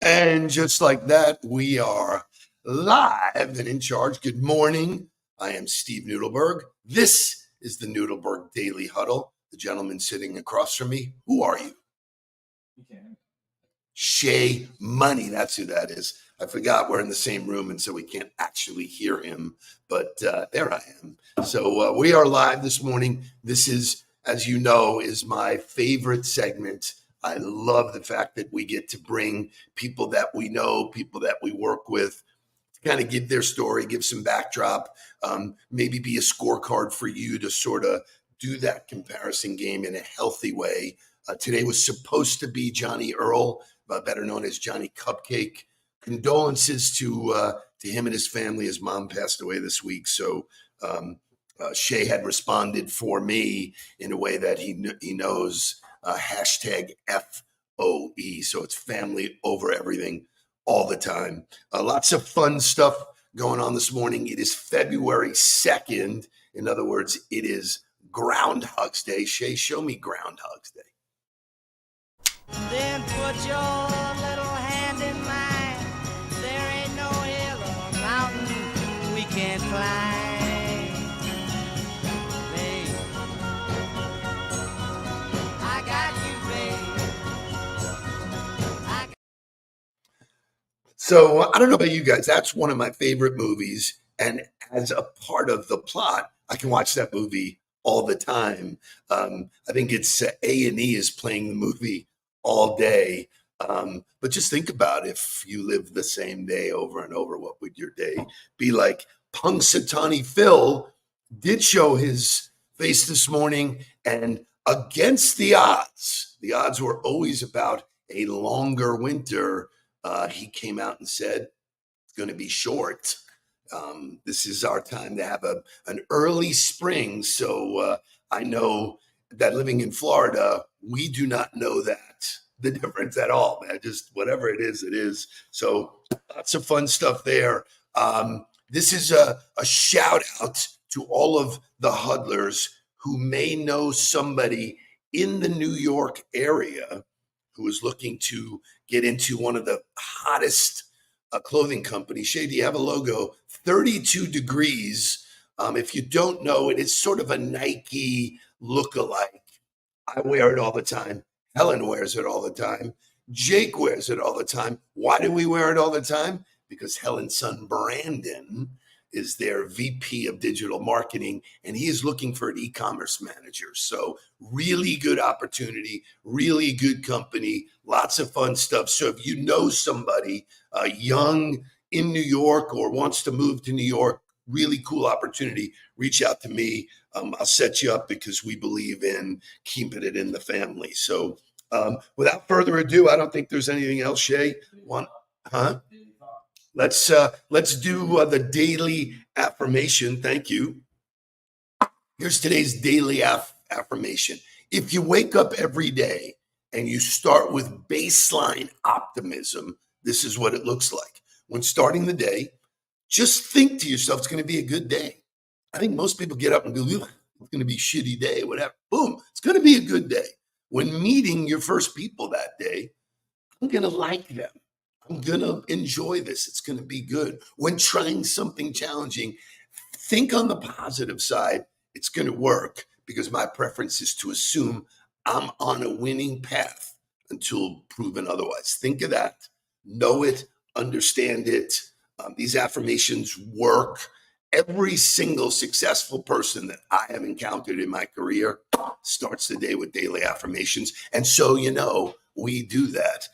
And just like that, we are live and in charge. Good morning. I am Steve Nudelberg. This is the Nudelberg Daily Huddle. The gentleman sitting across from me, who are you? Shay Money, that's who that is. I forgot we're in the same room, and so we can't actually hear him, but there I am. So we are live this morning. This is, as you know, is my favorite segment. I love the fact that we get to bring people that we know, people that we work with, to kind of give their story, give some backdrop, maybe be a scorecard for you to sort of do that comparison game in a healthy way. Today was supposed to be Johnny Earl, better known as Johnny Cupcake. Condolences to him and his family. His mom passed away this week. So Shay had responded for me in a way that he knows, hashtag FOE. So it's family over everything all the time. Lots of fun stuff going on this morning. It is February 2nd. In other words, it is Groundhog's Day. Shay, show me Groundhog's Day. Then put your little hand in mine. There ain't no hill or mountain we can't climb. Babe, I got you, babe. So I don't know about you guys. That's one of my favorite movies. And as a part of the plot, I can watch that movie all the time. I think it's A&E is playing the movie all day. But just think about if you live the same day over and over, what would your day be like? Punxsutawney Phil did show his face this morning, and against the odds were always about a longer winter. He came out and said it's going to be short. This is our time to have an early spring. So I know that living in Florida, we do not know the difference at all, man. Just whatever it is, it is. So lots of fun stuff there. This is a shout out to all of the huddlers who may know somebody in the New York area who is looking to get into one of the hottest clothing companies. Shay, do you have a logo? 32 Degrees. If you don't know, it is sort of a Nike lookalike. I wear it all the time. Helen wears it all the time. Jake wears it all the time. Why do we wear it all the time? Because Helen's son, Brandon, is their VP of digital marketing, and he is looking for an e-commerce manager. So really good opportunity, really good company, lots of fun stuff. So if you know somebody young in New York or wants to move to New York, really cool opportunity, reach out to me. I'll set you up because we believe in keeping it in the family. So without further ado, I don't think there's anything else, Shay. Let's do the daily affirmation. Thank you. Here's today's daily affirmation. If you wake up every day and you start with baseline optimism, this is what it looks like. When starting the day, just think to yourself, it's going to be a good day. I think most people get up and go, it's going to be a shitty day, whatever. Boom, it's going to be a good day. When meeting your first people that day, I'm going to like them. I'm going to enjoy this. It's going to be good. When trying something challenging, think on the positive side. It's going to work because my preference is to assume I'm on a winning path until proven otherwise. Think of that. Know it. Understand it. These affirmations work. Every single successful person that I have encountered in my career starts the day with daily affirmations. And so, we do that.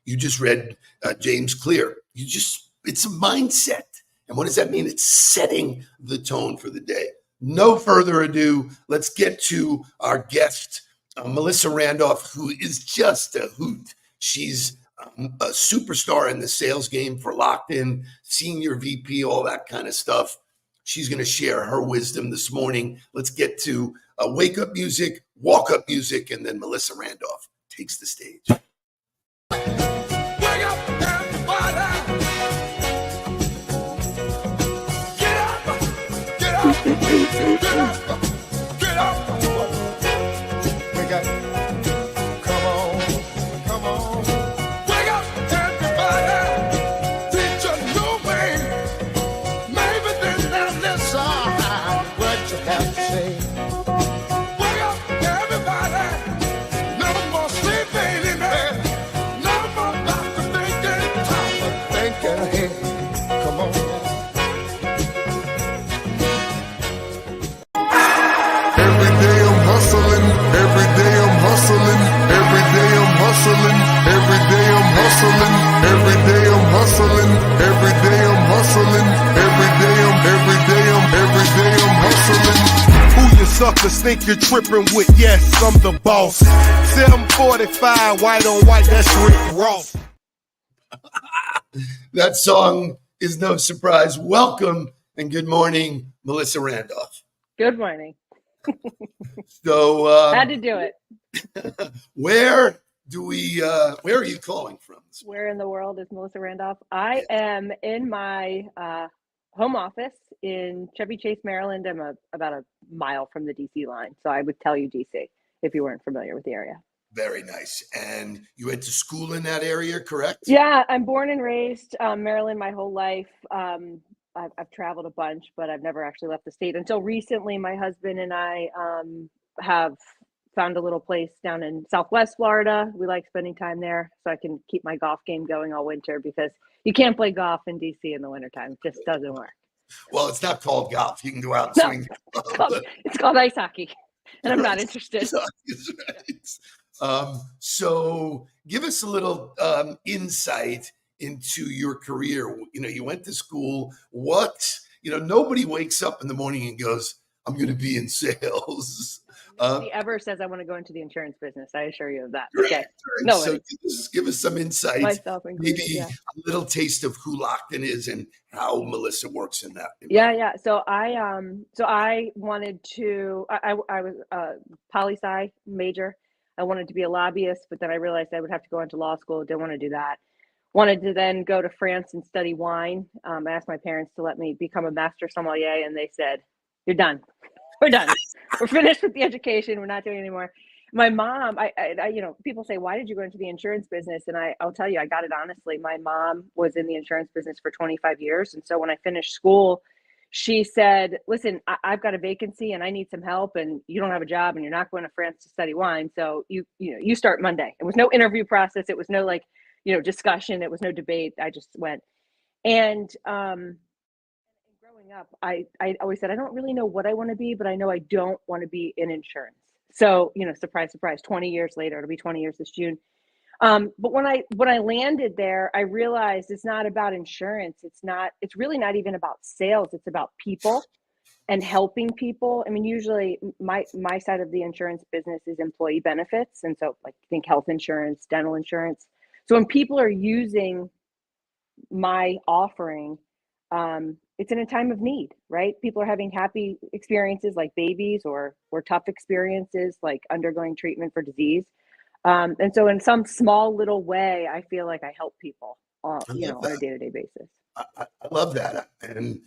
You just read James Clear. It's a mindset. And what does that mean? It's setting the tone for the day. No further ado, let's get to our guest, Melissa Randolph, who is just a hoot. She's a superstar in the sales game for Lockton, senior VP, all that kind of stuff. She's going to share her wisdom this morning. Let's get to wake up music, walk up music, and then Melissa Randolph takes the stage. Wake up, everybody. Get up, Get up. We got, come on, come on. Wake up, everybody. Teach a new way. Maybe this now listen what you have to say. Wake up, everybody. No more sleeping in bed. No more about to thinking. Time for thinking ahead. Come on. Every day I'm hustling, every day I'm hustling, every day I'm hustling, every day I'm hustling, every day I'm hustling, every day I'm hustling, every day I'm hustling. Who you suckers think you're tripping with? Yes, I'm the boss. 745, white on white, that's Rick Ross. That song is no surprise. Welcome and good morning, Melissa Randolph. Good morning. So, Had to do it. where are you calling from? Where in the world is Melissa Randolph? I am in my home office in Chevy Chase, Maryland. I'm about a mile from the DC line. So I would tell you DC if you weren't familiar with the area. Very nice. And you went to school in that area, correct? Yeah, I'm born and raised Maryland my whole life. I've traveled a bunch, but I've never actually left the state until recently. My husband and I have found a little place down in Southwest Florida. We like spending time there so I can keep my golf game going all winter because you can't play golf in DC in the wintertime. It just doesn't work. Well, it's not called golf. You can go out and swing. It's called ice hockey, and I'm not interested. So give us a little insight into your career. You went to school. Nobody wakes up in the morning and goes, I'm going to be in sales. Nobody ever says I want to go into the insurance business. I assure you of that. Right, Okay. Right. No. So give us some insight, maybe a little taste of who Lockton is and how Melissa works in that. Yeah. So I wanted to. I was a poli-sci major. I wanted to be a lobbyist, but then I realized I would have to go into law school. Didn't want to do that. Wanted to then go to France and study wine. I asked my parents to let me become a master sommelier, and they said, "You're done. We're done. We're finished with the education. We're not doing it anymore." My mom, I people say, "Why did you go into the insurance business?" And I'll tell you, I got it honestly. My mom was in the insurance business for 25 years, and so when I finished school, she said, "Listen, I've got a vacancy and I need some help, and you don't have a job, and you're not going to France to study wine, so you start Monday." It was no interview process. It was no discussion. It was no debate. I just went. And growing up, I always said, I don't really know what I want to be, but I know I don't want to be in insurance. So, surprise, surprise, 20 years later, it'll be 20 years this June. But when I landed there, I realized it's not about insurance. It's really not even about sales. It's about people and helping people. I mean, usually my side of the insurance business is employee benefits. And so think health insurance, dental insurance. So when people are using my offering, it's in a time of need, right? People are having happy experiences like babies or tough experiences like undergoing treatment for disease. And so in some small little way, I feel like I help people, on a day-to-day basis. I love that. And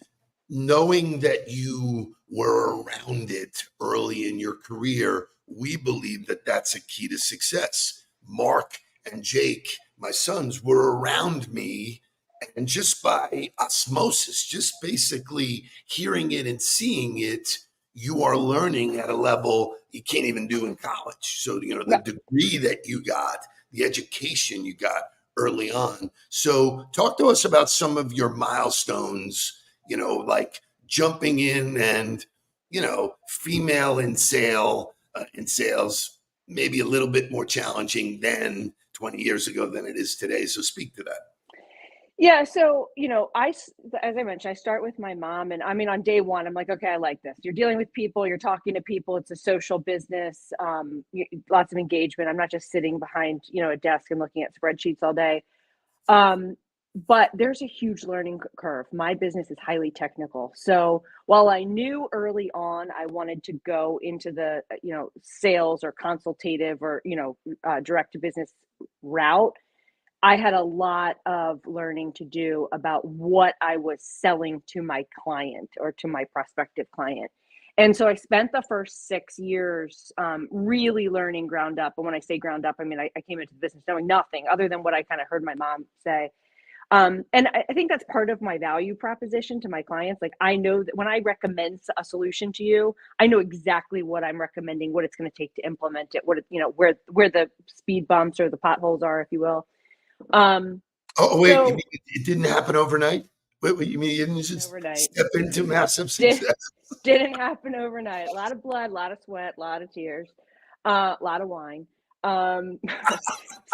knowing that you were around it early in your career, we believe that that's a key to success. Mark and Jake, my sons, were around me, and just by osmosis, just basically hearing it and seeing it, you are learning at a level you can't even do in college. So, the degree that you got, the education you got early on. So talk to us about some of your milestones, like jumping in and, female in sales, maybe a little bit more challenging than 20 years ago than it is today. So speak to that. Yeah. So, as I mentioned, I start with my mom, and I mean, on day one, I'm like, okay, I like this. You're dealing with people, you're talking to people. It's a social business, lots of engagement. I'm not just sitting behind, a desk and looking at spreadsheets all day. But there's a huge learning curve. My business is highly technical. So while I knew early on I wanted to go into the, sales or consultative or, direct to business route, I had a lot of learning to do about what I was selling to my client or to my prospective client. And so I spent the first 6 years really learning ground up. And when I say ground up, I mean, I came into the business knowing nothing other than what I kind of heard my mom say. And I think that's part of my value proposition to my clients. Like, I know that when I recommend a solution to you, I know exactly what I'm recommending, what it's going to take to implement it, what it, where the speed bumps or the potholes are, if you will. Um, Oh, wait, you so mean it didn't happen overnight? Wait, you mean you didn't just overnight step into massive did, success? didn't happen overnight. A lot of blood, a lot of sweat, a lot of tears, a lot of wine. Um,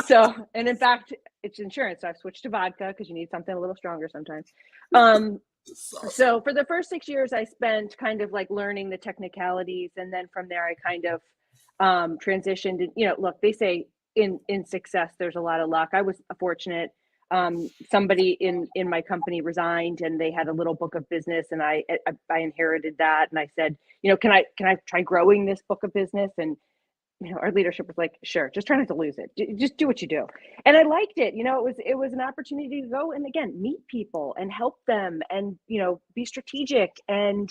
so, and in fact, it's insurance. So I've switched to vodka because you need something a little stronger sometimes. Um, It's awesome. so for the first 6 years, I spent kind of like learning the technicalities, and then from there, I kind of transitioned. And, look, they say in success, there's a lot of luck. I was fortunate. Somebody in my company resigned, and they had a little book of business, and I inherited that, and I said, can I try growing this book of business? And our leadership was like, sure, just try not to lose it. Just do what you do. And I liked it. It was an opportunity to go and again, meet people and help them and, be strategic, and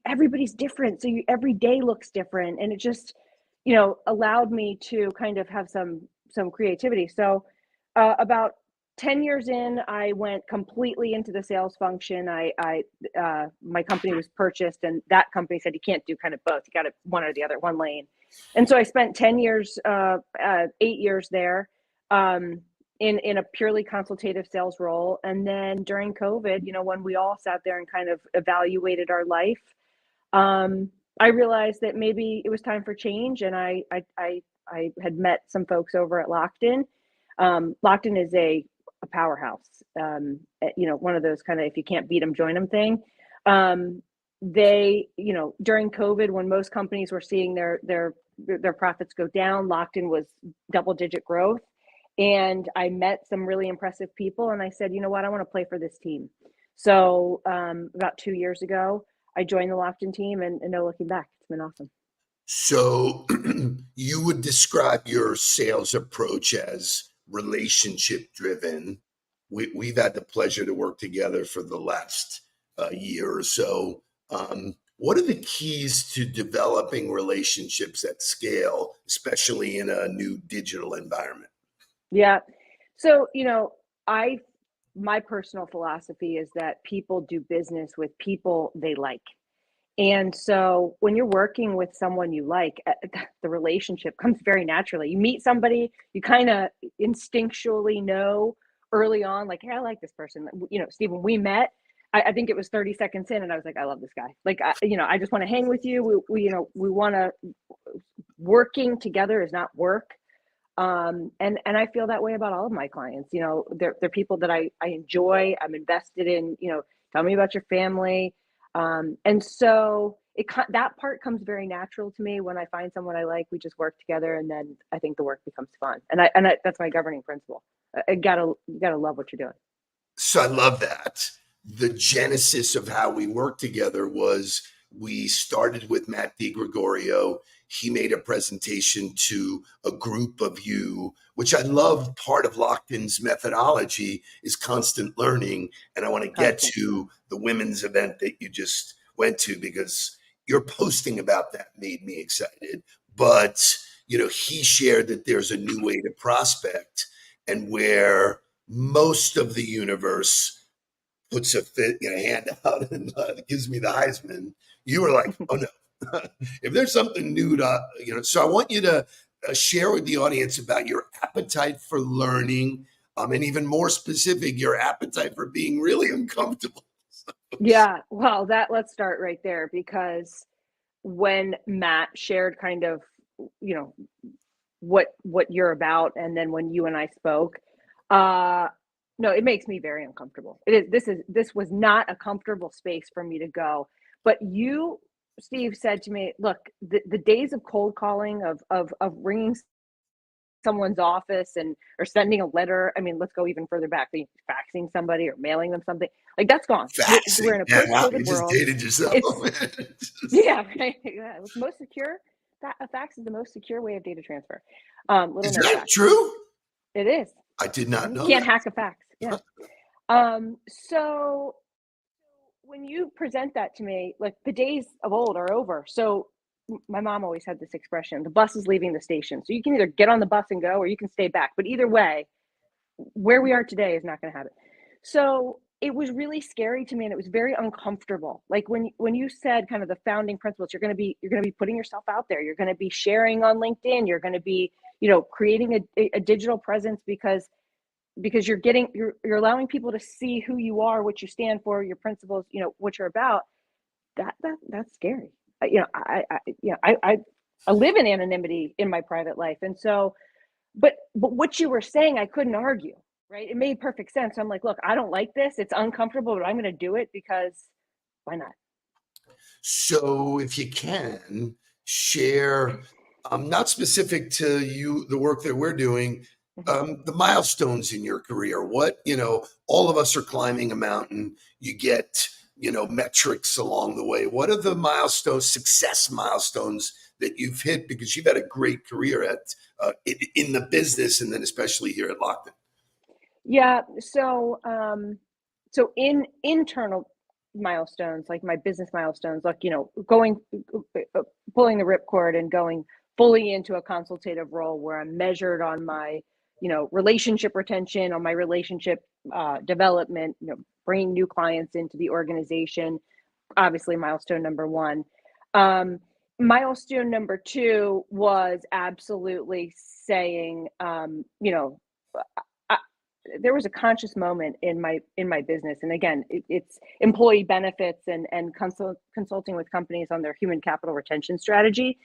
everybody's different. So every day looks different. And it just, allowed me to kind of have some creativity. So about 10 years in, I went completely into the sales function. My company was purchased, and that company said, you can't do kind of both. You got to one or the other, one lane. And so I spent 10 years, 8 years there, in a purely consultative sales role. And then during COVID, when we all sat there and kind of evaluated our life, I realized that maybe it was time for change. And I had met some folks over at Lockton. Lockton is a powerhouse, one of those kind of, if you can't beat them, join them thing. They, during COVID, when most companies were seeing their profits go down, Lockton was double-digit growth. And I met some really impressive people, and I said, you know what, I want to play for this team. So about 2 years ago, I joined the Lockton team, and no looking back. It's been awesome. So you would describe your sales approach as relationship driven. We've had the pleasure to work together for the last year or so. What are the keys to developing relationships at scale, especially in a new digital environment? Yeah. So, my personal philosophy is that people do business with people they like. And so when you're working with someone you like, the relationship comes very naturally. You meet somebody, you kind of instinctually know early on, like, hey, I like this person. Steve, when we met, I think it was 30 seconds in, and I was like, I love this guy. Like, I just want to hang with you. We want to, working together is not work. And I feel that way about all of my clients. They're people that I enjoy. I'm invested in. Tell me about your family. And so that part comes very natural to me. When I find someone I like, we just work together, and then I think the work becomes fun. And that's my governing principle. You gotta love what you're doing. So I love that. The genesis of how we worked together was we started with Matt DiGregorio. He made a presentation to a group of you, which I love. Part of Lockton's methodology is constant learning. And I want to get to the women's event that you just went to, because your posting about that made me excited. But, he shared that there's a new way to prospect, and where most of the universe puts a hand out and gives me the Heisman. You were like, oh no, if there's something new to, so I want you to share with the audience about your appetite for learning, and even more specific, your appetite for being really uncomfortable. Yeah. Well, let's start right there, because when Matt shared kind of, what you're about, and then when you and I spoke, no, it makes me very uncomfortable. This was not a comfortable space for me to go. But you, Steve, said to me, look, the days of cold calling, of ringing someone's office or sending a letter. I mean, let's go even further back, faxing somebody or mailing them something, like, that's gone. We're in a post-COVID Wow, world. you just dated yourself. Yeah, right. Yeah, it's most secure. A fax is the most secure way of data transfer. Is that true? It is. I did not know Can't that. hack a fax. Yeah. So when you present that to me, like the days of old are over. So my mom always had this expression, the bus is leaving the station. So you can either get on the bus and go, or you can stay back. But either way, where we are today is not going to happen. So it was really scary to me, and it was very uncomfortable. Like when you said kind of the founding principles, you're going to be putting yourself out there. You're going to be sharing on LinkedIn. You're going to be, creating a digital presence because you're allowing people to see who you are, what you stand for, your principles, what you're about. That's scary. I live in anonymity in my private life, and so, but what you were saying, I couldn't argue. Right? It made perfect sense. I'm like, look, I don't like this. It's uncomfortable, but I'm going to do it because why not? So if you can share, not specific to you, the work that we're doing, the milestones in your career. What, all of us are climbing a mountain. You get, metrics along the way. What are the milestones, success milestones that you've hit? Because you've had a great career in the business, and then especially here at Lockton. Yeah. So in internal milestones, like my business milestones, like, going, pulling the ripcord and going fully into a consultative role where I'm measured on my, relationship retention, on my relationship development, bringing new clients into the organization. Obviously, milestone number one. Milestone number two was absolutely saying, there was a conscious moment in my business, and again, it's employee benefits and consulting with companies on their human capital retention strategy.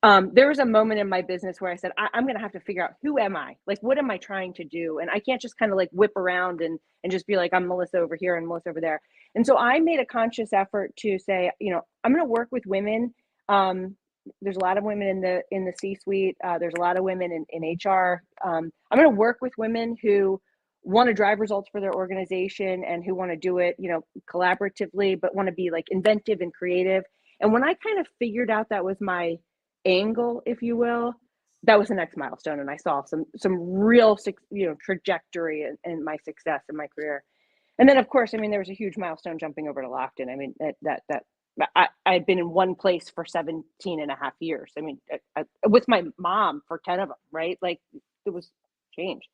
There was a moment in my business where I said, I'm going to have to figure out, who am I? Like, what am I trying to do? And I can't just kind of like whip around and just be like, I'm Melissa over here and Melissa over there. And so I made a conscious effort to say, I'm going to work with women. There's a lot of women in the C-suite. There's a lot of women in HR. I'm going to work with women who want to drive results for their organization and who want to do it, collaboratively, but want to be like inventive and creative. And when I kind of figured out that was my angle, if you will, that was the next milestone, and I saw some real, trajectory in my success in my career. And then, of course, there was a huge milestone jumping over to Lockton. I'd been in one place for 17 and a half years. With my mom for 10 of them, right? Like, it was change.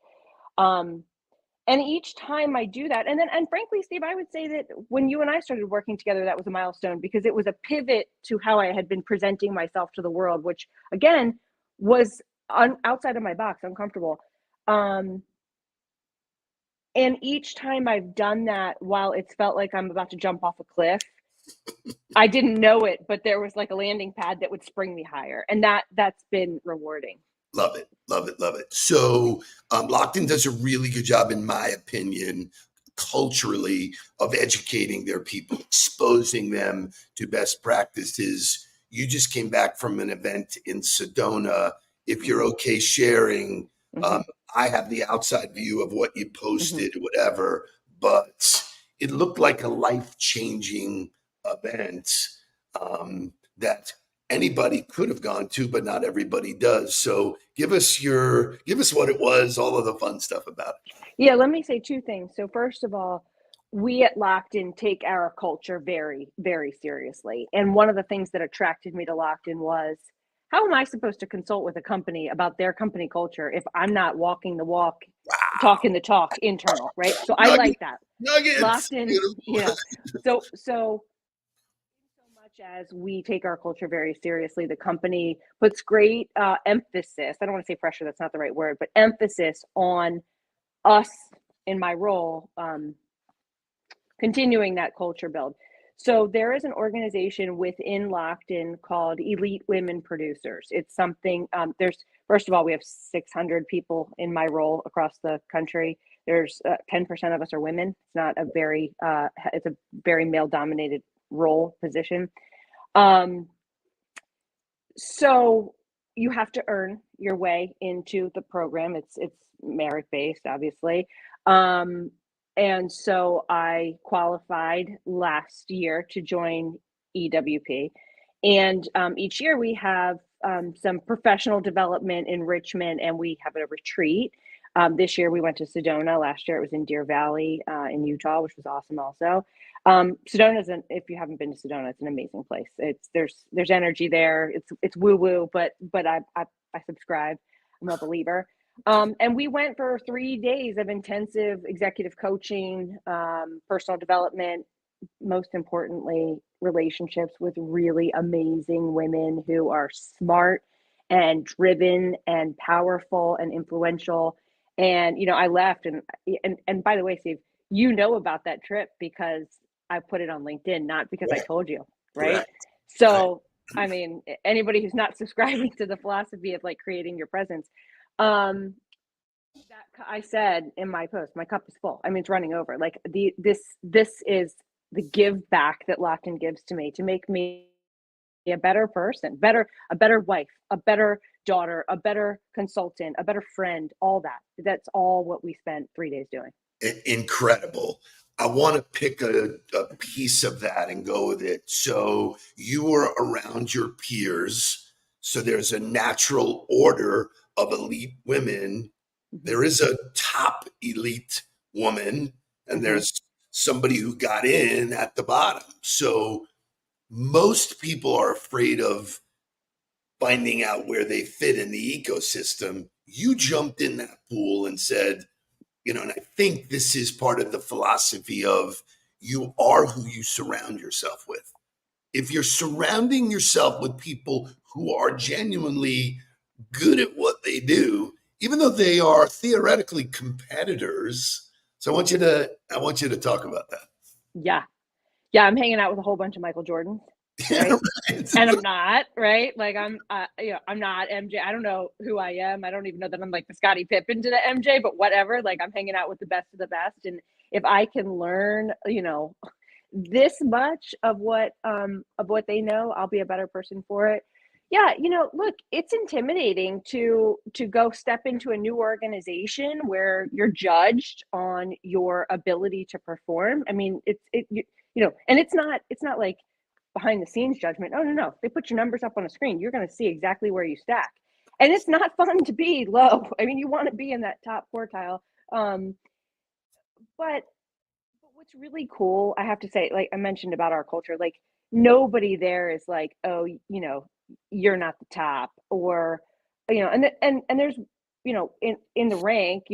And each time I do that, and frankly, Steve, I would say that when you and I started working together, that was a milestone, because it was a pivot to how I had been presenting myself to the world, which again was outside of my box, uncomfortable. And each time I've done that, while it's felt like I'm about to jump off a cliff, I didn't know it, but there was like a landing pad that would spring me higher, and that's been rewarding. Love it, love it, love it. So Lockton does a really good job, in my opinion, culturally, of educating their people, exposing them to best practices. You just came back from an event in Sedona. If you're okay sharing, I have the outside view of what you posted, whatever, but it looked like a life-changing event that anybody could have gone to, but not everybody does. So give us what it was, all of the fun stuff about it. Yeah, let me say two things. So first of all, we at Lockton take our culture very, very seriously. And one of the things that attracted me to Lockton was, how am I supposed to consult with a company about their company culture if I'm not walking the walk, talking the talk internal, right? So I like that. Nuggets. Lockton, so much as we take our culture very seriously, the company puts great emphasis. I don't want to say pressure, that's not the right word, but emphasis on us in my role, continuing that culture build. So there is an organization within Lockton called Elite Women Producers. It's something, first of all, we have 600 people in my role across the country. There's 10% of us are women. It's not it's a very male dominated role position. So you have to earn your way into the program. It's merit based, obviously. And so I qualified last year to join EWP. And each year we have some professional development enrichment, and we have a retreat. This year we went to Sedona. Last year it was in Deer Valley in Utah, which was awesome also. Sedona's if you haven't been to Sedona, it's an amazing place. There's energy there. It's woo woo, but I subscribe. I'm a believer. And we went for 3 days of intensive executive coaching, personal development, most importantly, relationships with really amazing women who are smart and driven and powerful and influential. And, I left and by the way, Steve, about that trip because I put it on LinkedIn, not because I told you, right? Correct. So, I mean, anybody who's not subscribing to the philosophy of like creating your presence, that I said in my post, my cup is full. I mean, it's running over. Like this is the give back that Lockton gives to me to make me a better person, a better wife, a better daughter, a better consultant, a better friend, all that. That's all what we spent 3 days doing. Incredible. I want to pick a piece of that and go with it. So you were around your peers. So there's a natural order of elite women. There is a top elite woman, and there's somebody who got in at the bottom. So most people are afraid of finding out where they fit in the ecosystem. You jumped in that pool and said, and I think this is part of the philosophy of you are who you surround yourself with. If you're surrounding yourself with people who are genuinely good at what they do, even though they are theoretically competitors. So I want you to talk about that. Yeah. I'm hanging out with a whole bunch of Michael Jordans. Right? Right. And I'm not, right? Like I'm not MJ. I don't know who I am. I don't even know that I'm like the Scottie Pippen to the MJ, but whatever. Like I'm hanging out with the best of the best. And if I can learn, this much of what they know, I'll be a better person for it. Yeah, look, it's intimidating to go step into a new organization where you're judged on your ability to perform. I mean, and it's not like behind the scenes judgment. Oh, no. They put your numbers up on a screen. You're going to see exactly where you stack. And it's not fun to be low. I mean, you want to be in that top quartile. But what's really cool, I have to say, like I mentioned about our culture, like nobody there is like, oh, you're not the top, or, and there's, in the rank,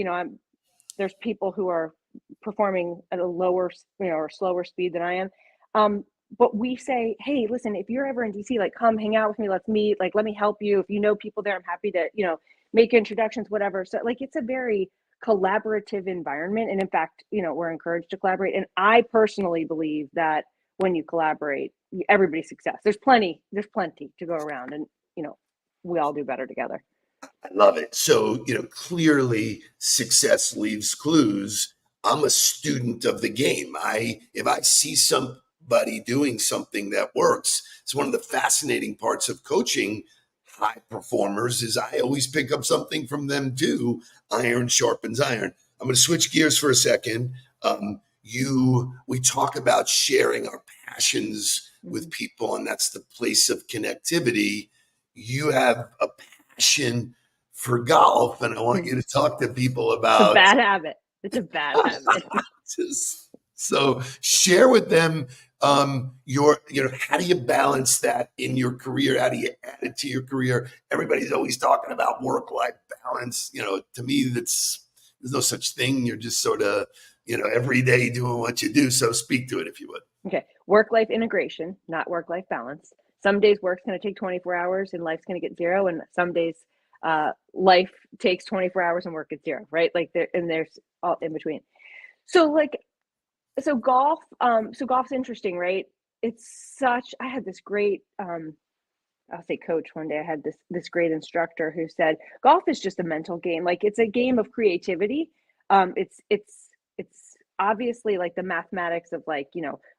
there's people who are performing at a lower, or slower speed than I am. But we say, hey, listen, if you're ever in DC, like come hang out with me, let's meet, like let me help you. If you know people there, I'm happy to, make introductions, whatever. So like it's a very collaborative environment. And in fact, we're encouraged to collaborate. And I personally believe that when you collaborate, everybody's success. There's plenty to go around, and we all do better together. I love it. So, clearly success leaves clues. I'm a student of the game. If I see somebody doing something that works, it's one of the fascinating parts of coaching high performers is I always pick up something from them too. Iron sharpens iron. I'm going to switch gears for a second. We talk about sharing our passions with people, and that's the place of connectivity. You have a passion for golf, and I want you to talk to people about. It's a bad habit. It's a bad habit. So share with them how do you balance that in your career? How do you add it to your career? Everybody's always talking about work-life balance. To me, there's no such thing. You're just sort of, every day doing what you do. So speak to it if you would. Okay. Work-life integration, not work-life balance. Some days work's going to take 24 hours and life's going to get 0. And some days life takes 24 hours and work gets 0, right? Like there's all in between. So golf's interesting, right? I had this great, I'll say coach one day. I had this great instructor who said, golf is just a mental game. Like it's a game of creativity. It's obviously like the mathematics of like,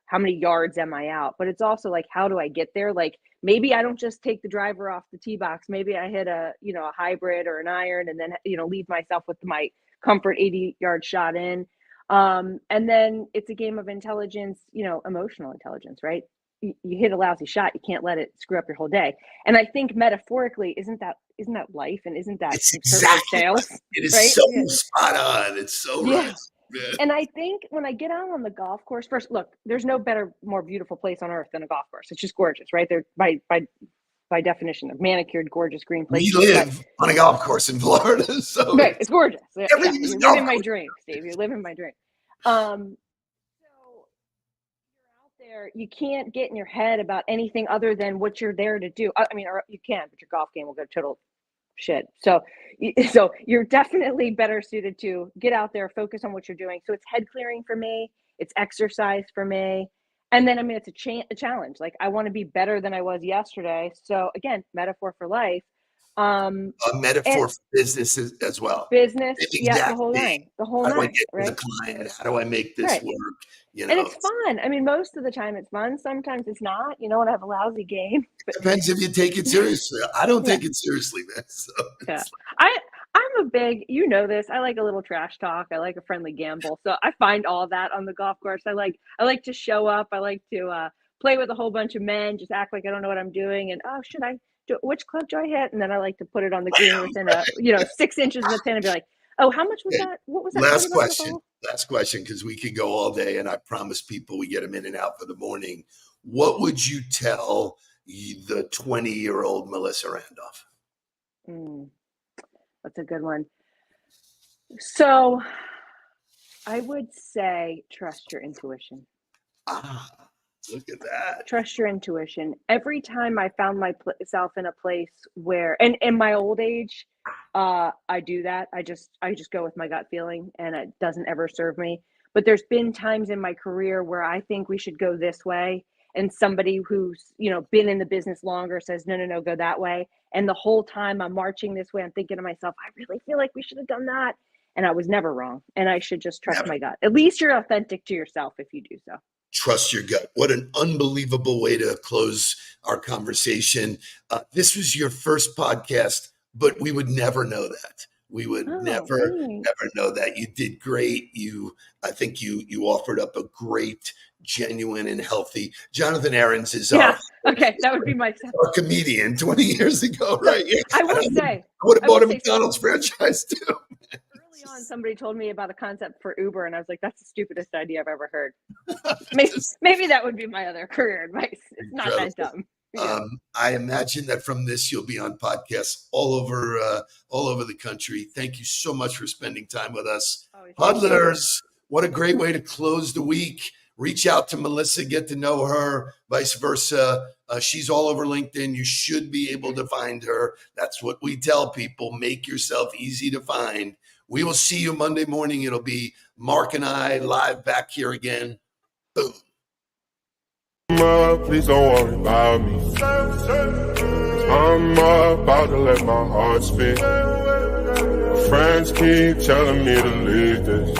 how many yards am I out? But it's also like, how do I get there? Like maybe I don't just take the driver off the tee box. Maybe I hit a hybrid or an iron and then, leave myself with my comfort 80-yard shot in. And then it's a game of intelligence, emotional intelligence, right? you hit a lousy shot, you can't let it screw up your whole day. And I think metaphorically, isn't that life, and isn't that It's certainly exactly sales? right. It is Right? so Yeah. spot on. It's so Yeah. right. Yeah. And I think when I get out on the golf course, first, look, there's no better, more beautiful place on earth than a golf course. It's just gorgeous, right? They're by definition, a manicured, gorgeous green We place. live on a golf course in Florida, so Right, it's gorgeous. Yeah, everything is you're golf living my course. dream, Steve. You're living my dream. So you're out there, you can't get in your head about anything other than what you're there to do. I mean, or you can, but your golf game will go total shit. So you're definitely better suited to get out there, focus on what you're doing. So it's head clearing for me. It's exercise for me. And then, I mean, it's a challenge. Like, I want to be better than I was yesterday. So again, metaphor for life. A metaphor And for business as well. business, Same yeah, exact the whole thing. nine, the whole How do I nine, get to the right? client? How do I make this Right. work? You And know, it's fun. I mean, most of the time it's fun. Sometimes it's not, when I have a lousy game. But depends if you take it seriously. I don't yeah, take it seriously, man. So yeah. it's I'm a big, this. I like a little trash talk. I like a friendly gamble. So I find all that on the golf course. I like to show up. I like to play with a whole bunch of men, just act like I don't know what I'm doing. And should I do, which club do I hit? And then I like to put it on the green within 6 inches of the pin and be like, oh, how much was okay. that? What was that? Last 20 bucks a question. hole? Last question, because we could go all day, and I promise people we get them in and out for the morning. What would you tell the 20-year-old Melissa Randolph? That's a good one. So I would say trust your intuition. Look at that. Trust your intuition. Every time I found myself in a place where, and in my old age, I do that. I just go with my gut feeling, and it doesn't ever serve me. But there's been times in my career where I think we should go this way, and somebody who's been in the business longer says no, go that way. And the whole time I'm marching this way, I'm thinking to myself, I really feel like we should have done that. And I was never wrong. And I should just trust my gut. At least you're authentic to yourself if you do so. Trust your gut. What an unbelievable way to close our conversation. This was your first podcast, but we would never know that. We would never know that. You did great. I think you offered up a great, genuine, and healthy. Jonathan Aarons is that would be my our comedian 20 years ago, right? Yeah. I would have bought a McDonald's franchise too. Early on, somebody told me about a concept for Uber, and I was like, that's the stupidest idea I've ever heard. Maybe that would be my other career advice. It's not that dumb. Yeah. I imagine that from this, you'll be on podcasts all over the country. Thank you so much for spending time with us. Huddlers, what a great way to close the week. Reach out to Melissa, get to know her, vice versa. She's all over LinkedIn. You should be able to find her. That's what we tell people. Make yourself easy to find. We will see you Monday morning. It'll be Mark and I live back here again. Boom. Please don't worry about me. I'm about to let my heart speak. My friends keep telling me to leave this.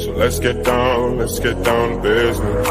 So let's get down to business.